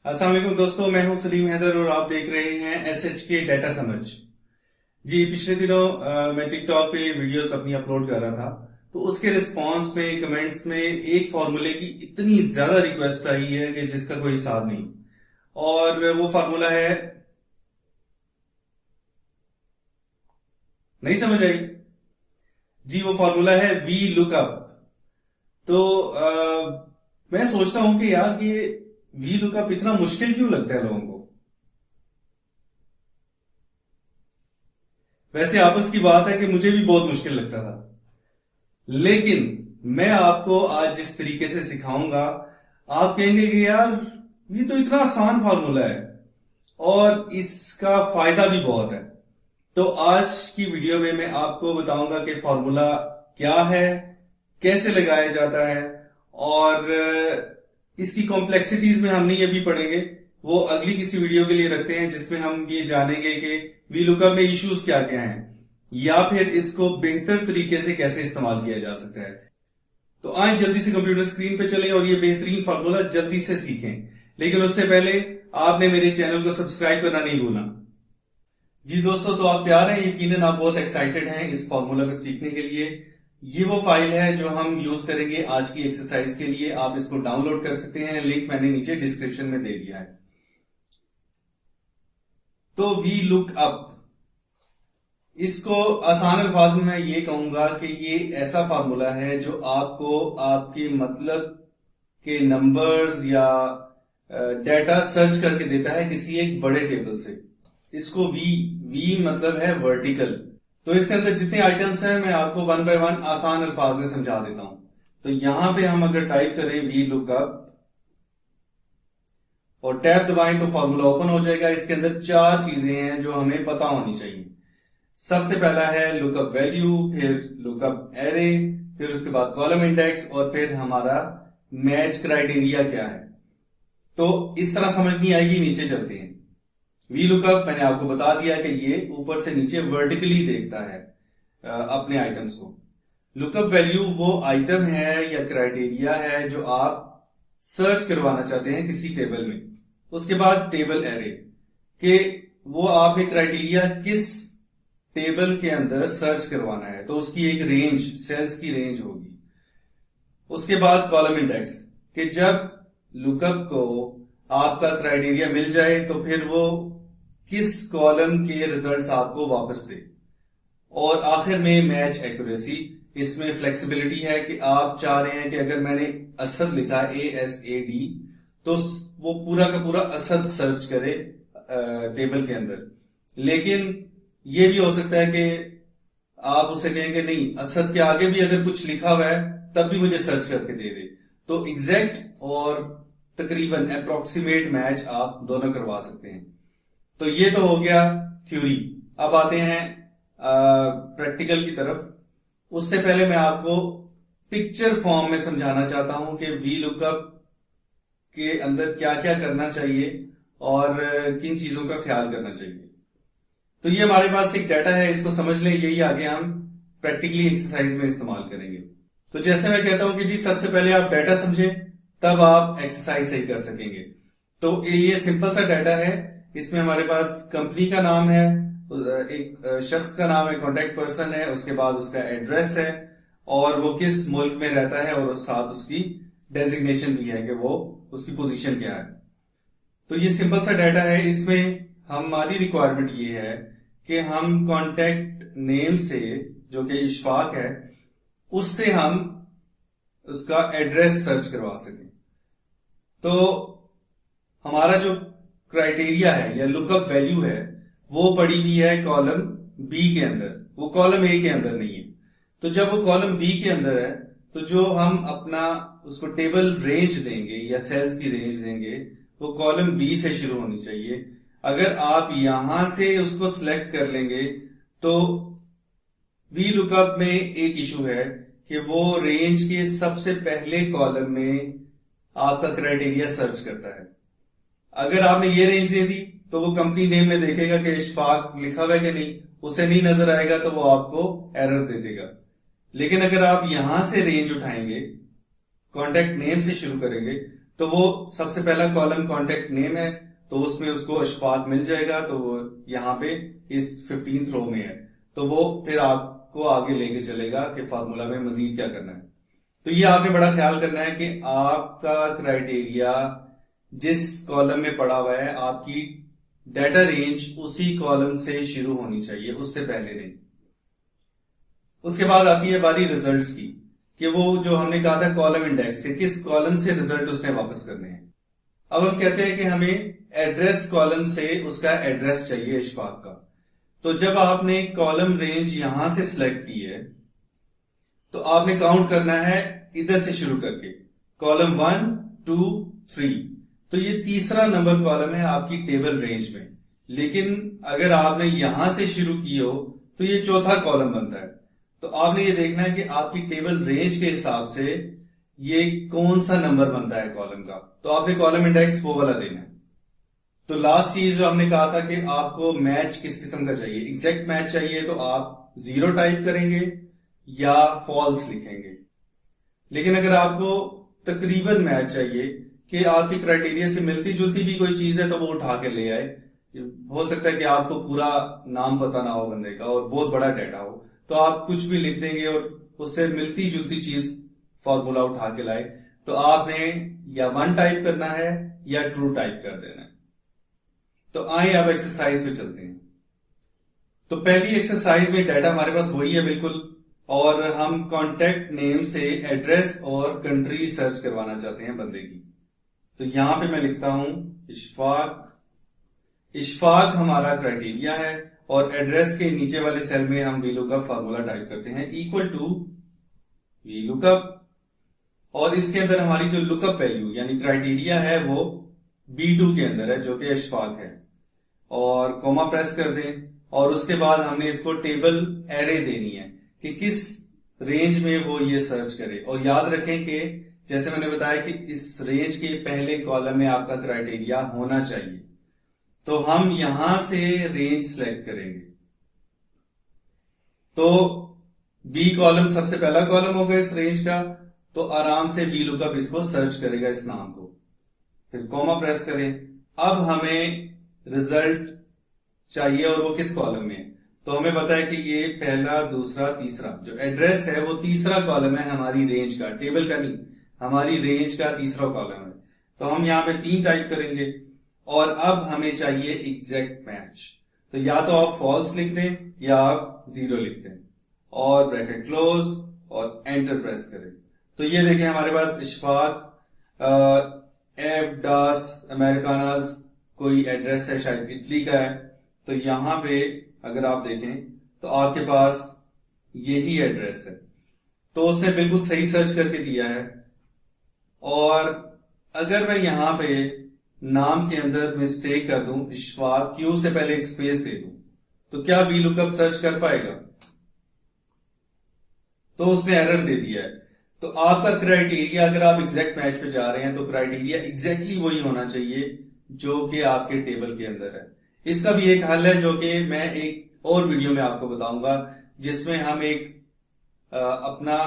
अस्सलाम वालेकुम दोस्तों, मैं हूं सलीम हैदर और आप देख रहे हैं SHK डेटा समझ। जी पिछले दिनों मैं टिकटॉक पे वीडियोस अपनी अपलोड कर रहा था, तो उसके रिस्पांस में कमेंट्स में एक फार्मूले की इतनी ज्यादा रिक्वेस्ट आई है कि जिसका कोई हिसाब नहीं। और वो फार्मूला है, नहीं समझ आई? जी वो फार्मूला है वी लुकअप। तो मैं सोचता हूं कि यार ये वी लुकअप इतना मुश्किल क्यों लगता है लोगों को। वैसे आपस की बात है कि मुझे भी बहुत मुश्किल लगता था, लेकिन मैं आपको आज जिस तरीके से सिखाऊंगा, आप कहेंगे कि यार ये तो इतना आसान फार्मूला है और इसका फायदा भी बहुत है। तो आज की वीडियो में मैं आपको बताऊंगा कि फार्मूला क्या है, कैसे लगाया जाता है, और इसकी कॉम्प्लेक्सिटीज में हम नहीं अभी पढ़ेंगे, वो अगली किसी वीडियो के लिए रखते हैं जिसमें हम ये जानेंगे कि वी लुकअप में इश्यूज क्या क्या हैं या फिर इसको बेहतर तरीके से कैसे इस्तेमाल किया जा सकता है। तो आए जल्दी से कंप्यूटर स्क्रीन पे चलें और ये बेहतरीन फार्मूला जल्दी से सीखें। लेकिन उससे पहले आपने मेरे चैनल को सब्सक्राइब करना नहीं भूलना। जी दोस्तों, तो आप तैयार हैं? यकीनन आप बहुत एक्साइटेड हैं इस फार्मूला को सीखने के लिए। ये वो फाइल है जो हम यूज करेंगे आज की एक्सरसाइज के लिए। आप इसको डाउनलोड कर सकते हैं, लिंक मैंने नीचे डिस्क्रिप्शन में दे दिया है। तो वी लुक अप, इसको आसान अल्फाज में मैं ये कहूंगा कि ये ऐसा फार्मूला है जो आपको आपके मतलब के नंबर्स या डेटा सर्च करके देता है किसी एक बड़े टेबल से। इसको वी वी मतलब है वर्टिकल। तो इसके अंदर जितने आइटम्स हैं मैं आपको वन बाय वन आसान अल्फाज में समझा देता हूं। तो यहां पे हम अगर टाइप करें वी लुकअप और टैब दबाएं तो फॉर्मूला ओपन हो जाएगा। इसके अंदर चार चीजें हैं जो हमें पता होनी चाहिए। सबसे पहला है लुकअप वैल्यू, फिर लुकअप एरे, फिर उसके बाद कॉलम इंडेक्स, और फिर हमारा मैच क्राइटेरिया क्या है। तो इस तरह समझ नहीं आएगी, नीचे चलते हैं। वी लुकअप मैंने आपको बता दिया कि ये ऊपर से नीचे वर्टिकली देखता है अपने आइटम्स को। लुकअप वैल्यू वो आइटम है या क्राइटेरिया है जो आप सर्च करवाना चाहते हैं किसी टेबल में। उसके बाद टेबल एरे के वो आपने क्राइटेरिया किस टेबल के अंदर सर्च करवाना है, तो उसकी एक रेंज, सेल्स की रेंज होगी। उसके बाद कॉलम इंडेक्स कि जब लुकअप को आपका क्राइटेरिया मिल जाए तो फिर वो किस कॉलम के रिजल्ट्स आपको वापस दे। और आखिर में मैच एक्यूरेसी, इसमें फ्लेक्सिबिलिटी है कि आप चाह रहे हैं कि अगर मैंने असद लिखा ASAD तो वो पूरा का पूरा असद सर्च करे टेबल के अंदर। लेकिन ये भी हो सकता है कि आप उसे कहेंगे नहीं, असद के आगे भी अगर कुछ लिखा हुआ है तब भी मुझे सर्च करके दे दे। तो एग्जैक्ट और तकरीबन अप्रोक्सीमेट मैच आप दोनों करवा सकते हैं। तो ये तो हो गया थ्योरी। अब आते हैं प्रैक्टिकल की तरफ। उससे पहले मैं आपको पिक्चर फॉर्म में समझाना चाहता हूं कि वी लुकअप के अंदर क्या क्या करना चाहिए और किन चीजों का ख्याल करना चाहिए। तो ये हमारे पास एक डाटा है, इसको समझ लें, यही आगे हम प्रैक्टिकली एक्सरसाइज में इस्तेमाल करेंगे। तो जैसे मैं कहता हूं कि जी सबसे पहले आप डाटा समझें, तब आप एक्सरसाइज सही कर सकेंगे। तो ये सिंपल सा डाटा है। इसमें हमारे पास कंपनी का नाम है, एक शख्स का नाम है, कॉन्टेक्ट पर्सन है, उसके बाद उसका एड्रेस है और वो किस मुल्क में रहता है, और साथ उसकी डेजिग्नेशन भी है कि वो उसकी पोजीशन क्या है। तो ये सिंपल सा डाटा है। इसमें हमारी रिक्वायरमेंट ये है कि हम कॉन्टेक्ट नेम से, जो कि इशफाक है, उससे हम उसका एड्रेस सर्च करवा सकें। तो हमारा जो क्राइटेरिया है या लुकअप वैल्यू है वो पड़ी हुई है कॉलम बी के अंदर, वो कॉलम ए के अंदर नहीं है। तो जब वो कॉलम बी के अंदर है तो जो हम अपना उसको टेबल रेंज देंगे या सेल्स की रेंज देंगे वो कॉलम बी से शुरू होनी चाहिए। अगर आप यहां से उसको सिलेक्ट कर लेंगे तो वी लुकअप में एक इशू है कि वो रेंज के सबसे पहले कॉलम में आपका क्राइटेरिया सर्च करता है। अगर आपने ये रेंज दे दी तो वो कंपनी नेम में देखेगा कि इशफाक लिखा हुआ है कि नहीं, उसे नहीं नजर आएगा तो वो आपको एरर दे देगा। लेकिन अगर आप यहां से रेंज उठाएंगे, कॉन्टेक्ट नेम से शुरू करेंगे, तो वो सबसे पहला कॉलम कॉन्टेक्ट नेम है, तो उसमें उसको अशफाक मिल जाएगा, तो वो यहाँ पे इस 15th रो में है, तो वो फिर आपको आगे लेके चलेगा कि फार्मूला में मजीद क्या करना है। तो ये आपने बड़ा ख्याल करना है कि आपका क्राइटेरिया जिस कॉलम में पड़ा हुआ है, आपकी डाटा रेंज उसी कॉलम से शुरू होनी चाहिए, उससे पहले नहीं। उसके बाद आती है बारी रिजल्ट्स की, कि वो जो हमने कहा था कॉलम इंडेक्स से किस कॉलम से रिजल्ट उसने वापस करने हैं। अब हम कहते हैं कि हमें एड्रेस कॉलम से उसका एड्रेस चाहिए इशफाक का। तो जब आपने कॉलम रेंज यहां से सिलेक्ट की है, तो आपने काउंट करना है इधर से शुरू करके, कॉलम 1 2 3। तो ये तीसरा नंबर कॉलम है आपकी टेबल रेंज में। लेकिन अगर आपने यहां से शुरू की हो तो ये चौथा कॉलम बनता है। तो आपने ये देखना है कि आपकी टेबल रेंज के हिसाब से ये कौन सा नंबर बनता है कॉलम का, तो आपने कॉलम इंडेक्स वो वाला देना है। तो लास्ट चीज जो हमने कहा था कि आपको मैच किस किस्म का चाहिए, एग्जैक्ट मैच चाहिए, तो आप 0 टाइप करेंगे या फॉल्स लिखेंगे। लेकिन अगर आपको तकरीबन मैच चाहिए कि आपकी क्राइटेरिया से मिलती जुलती भी कोई चीज है, तो वो उठा के ले आए। हो सकता है कि आपको पूरा नाम पता ना हो बंदे का और बहुत बड़ा डाटा हो, तो आप कुछ भी लिख देंगे और उससे मिलती जुलती चीज फॉर्मूला उठा के लाए। तो आपने या 1 टाइप करना है या ट्रू टाइप कर देना है। तो आइए अब एक्सरसाइज पे चलते हैं। तो पहली एक्सरसाइज में डाटा हमारे पास वही है बिल्कुल, और हम कॉन्टेक्ट नेम से एड्रेस और कंट्री सर्च करवाना चाहते हैं बंदे की। तो यहां पे मैं लिखता हूं इशफाक। इशफाक हमारा क्राइटेरिया है, और एड्रेस के नीचे वाले सेल में हम वीलुकअप फार्मूला टाइप करते हैं, इक्वल टू वीलुकअप। और इसके अंदर हमारी जो लुकअप वैल्यू यानी क्राइटेरिया है वो B2 के अंदर है, जो कि इशफाक है, और कॉमा प्रेस कर दें। और उसके बाद हमने इसको टेबल एरे देनी है कि किस रेंज में वो ये सर्च करे। और याद रखें कि जैसे मैंने बताया कि इस रेंज के पहले कॉलम में आपका क्राइटेरिया होना चाहिए, तो हम यहां से रेंज सेलेक्ट करेंगे। तो बी कॉलम सबसे पहला कॉलम होगा इस रेंज का, तो आराम से वी लुकअप इसको सर्च करेगा इस नाम को, फिर कॉमा प्रेस करें। अब हमें रिजल्ट चाहिए और वो किस कॉलम में है, तो हमें पता है कि ये पहला दूसरा तीसरा, जो एड्रेस है वो तीसरा कॉलम है हमारी रेंज का, टेबल का नहीं, हमारी रेंज का तीसरा कॉलम है। तो हम यहां पे 3 टाइप करेंगे। और अब हमें चाहिए एग्जैक्ट मैच, तो या तो आप फॉल्स लिख दें या आप 0 लिख दें, और ब्रैकेट क्लोज और एंटर प्रेस करें। तो ये देखें हमारे पास इशफाक एफ डास अमेरिकानाज कोई एड्रेस है, शायद इटली का है। तो यहां पे अगर आप देखें तो आपके पास यही एड्रेस है, तो उसने बिल्कुल सही सर्च करके दिया है। और अगर मैं यहां पे नाम के अंदर मिस्टेक कर दूं, इशफाक क्यू से पहले एक स्पेस दे दूं, तो क्या वी लुकअप सर्च कर पाएगा? तो उसने एरर दे दिया है। तो आपका क्राइटेरिया, अगर आप एग्जैक्ट मैच पे जा रहे हैं, तो क्राइटेरिया एग्जैक्टली वही होना चाहिए जो कि आपके टेबल के अंदर है। इसका भी एक हल है जो कि मैं एक और वीडियो में आपको बताऊंगा, जिसमें हम एक अपना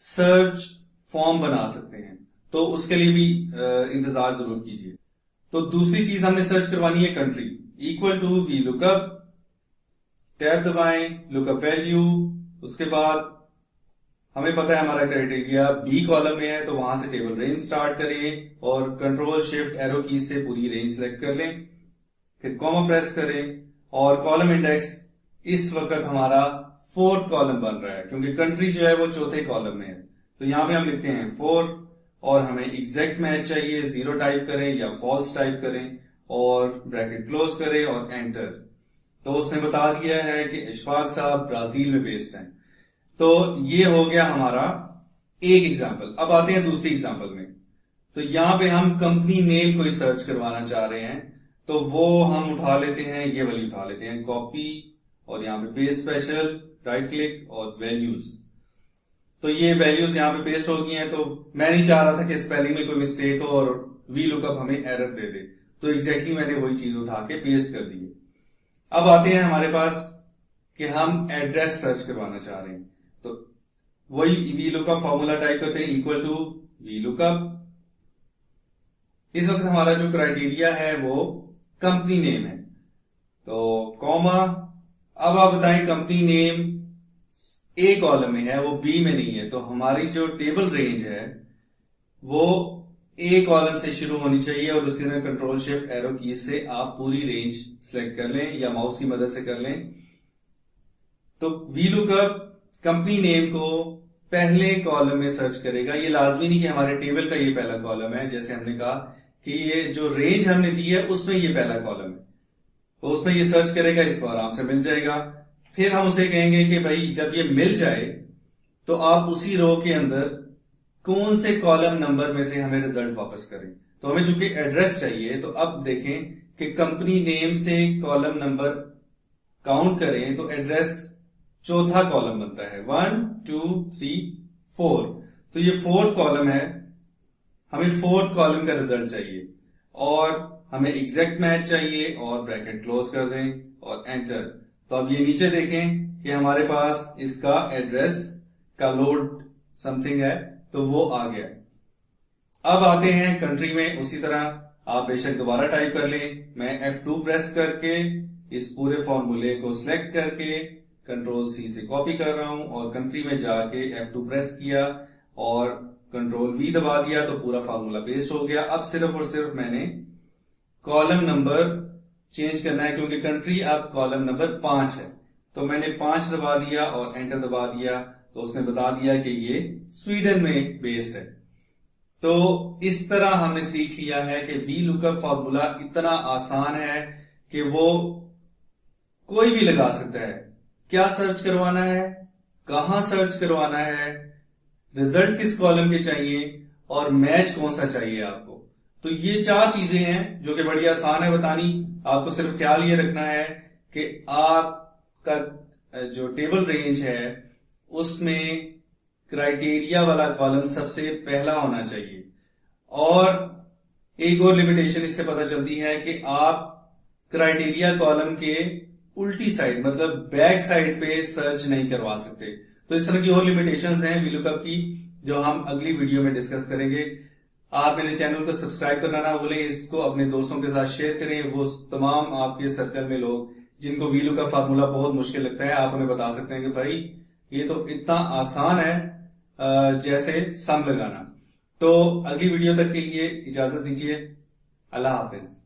सर्च फॉर्म बना सकते हैं, तो उसके लिए भी इंतजार जरूर कीजिए। तो दूसरी चीज हमने सर्च करवानी है country, equal to V lookup, tab दबाएं, लुकअप वैल्यू। उसके बाद हमें पता है हमारा क्राइटेरिया बी कॉलम में है, तो वहां से टेबल रेंज स्टार्ट करें और कंट्रोल शिफ्ट एरो की से पूरी रेंज सेलेक्ट कर लें, फिर कॉमा प्रेस करें। और कॉलम इंडेक्स इस वक्त हमारा 4th कॉलम बन रहा है, क्योंकि कंट्री जो है वो 4थे कॉलम में है। तो यहां पे हम लिखते हैं 4, और हमें एग्जैक्ट मैच चाहिए, 0 टाइप करें या फॉल्स टाइप करें, और ब्रैकेट क्लोज करें और एंटर। तो उसने बता दिया है कि इशफाक साहब ब्राजील में बेस्ड हैं। तो ये हो गया हमारा एक एग्जाम्पल। अब आते हैं दूसरी एग्जाम्पल में। तो यहां पे हम कंपनी नेम कोई सर्च करवाना चाह रहे हैं, तो वो हम उठा लेते हैं, ये वाली उठा लेते हैं, कॉपी, और यहां पे पेस्ट स्पेशल, राइट क्लिक और वैल्यूज। तो ये वैल्यूज यहां पे पेस्ट हो गई हैं। तो मैं नहीं चाह रहा था कि स्पेलिंग में कोई मिस्टेक हो और वी लुकअप हमें एरर दे दे, तो एग्जैक्टली मैंने वही चीज उठा के पेस्ट कर दी है। अब आते हैं हमारे पास कि हम एड्रेस सर्च करवाना चाह रहे हैं, तो वही वी लुकअप फॉर्मूला टाइप करते हैं, इक्वल टू वी लुकअप, इस वक्त हमारा जो क्राइटेरिया है वो कंपनी नेम है, तो कॉमा। अब आप बताएं कंपनी नेम ए कॉलम में है, वो बी में नहीं है, तो हमारी जो टेबल रेंज है वो ए कॉलम से शुरू होनी चाहिए और उसी तरह कंट्रोल शिफ्ट एरो की से आप पूरी रेंज सेलेक्ट कर लें या माउस की मदद से कर लें। तो वीलुकअप कंपनी नेम को पहले कॉलम में सर्च करेगा। ये लाजमी नहीं कि हमारे टेबल का ये पहला कॉलम है, जैसे हमने कहा कि ये जो रेंज हमने दी है उसमें ये पहला कॉलम है, तो उसमें ये सर्च करेगा, इसको आराम से मिल जाएगा। फिर हम उसे कहेंगे कि भाई जब ये मिल जाए तो आप उसी रो के अंदर कौन से कॉलम नंबर में से हमें रिजल्ट वापस करें। तो हमें चूंकि एड्रेस चाहिए, तो अब देखें कि कंपनी नेम से कॉलम नंबर काउंट करें तो एड्रेस चौथा कॉलम बनता है, 1 2 3 4। तो ये फोर्थ कॉलम है, हमें फोर्थ कॉलम का रिजल्ट चाहिए और हमें एग्जैक्ट मैच चाहिए और ब्रैकेट क्लोज कर दें और एंटर। तो अब ये नीचे देखें कि हमारे पास इसका एड्रेस का लोड समथिंग है, तो वो आ गया। अब आते हैं कंट्री में, उसी तरह आप बेशक दोबारा टाइप कर लें। मैं F2 प्रेस करके इस पूरे फॉर्मूले को सिलेक्ट करके कंट्रोल C से कॉपी कर रहा हूं और कंट्री में जाके F2 प्रेस किया और कंट्रोल V दबा दिया, तो पूरा फॉर्मूला पेस्ट हो गया। अब सिर्फ और सिर्फ मैंने कॉलम नंबर चेंज करना है, क्योंकि कंट्री अब कॉलम नंबर 5 है, तो मैंने 5 दबा दिया और एंटर दबा दिया, तो उसने बता दिया कि ये स्वीडन में बेस्ड है। तो इस तरह हमने सीख लिया है कि वीलुकअप फॉर्मूला इतना आसान है कि वो कोई भी लगा सकता है। क्या सर्च करवाना है, कहां सर्च करवाना है, रिजल्ट किस कॉलम के चाहिए और मैच कौन सा चाहिए आपको। तो ये 4 चीजें हैं जो कि बड़ी आसान है बतानी। आपको सिर्फ ख्याल ये रखना है कि आपका जो टेबल रेंज है उसमें क्राइटेरिया वाला कॉलम सबसे पहला होना चाहिए। और एक और लिमिटेशन इससे पता चलती है कि आप क्राइटेरिया कॉलम के उल्टी साइड मतलब बैक साइड पे सर्च नहीं करवा सकते। तो इस तरह की और लिमिटेशंस हैं वीलुकअप की, जो हम अगली वीडियो में डिस्कस करेंगे। आप मेरे चैनल को सब्सक्राइब करना ना भूलें, इसको अपने दोस्तों के साथ शेयर करें। वो तमाम आपके सर्कल में लोग जिनको वीलुकअप फार्मूला बहुत मुश्किल लगता है, आप उन्हें बता सकते हैं कि भाई ये तो इतना आसान है जैसे सम लगाना। तो अगली वीडियो तक के लिए इजाजत दीजिए। अल्लाह हाफिज।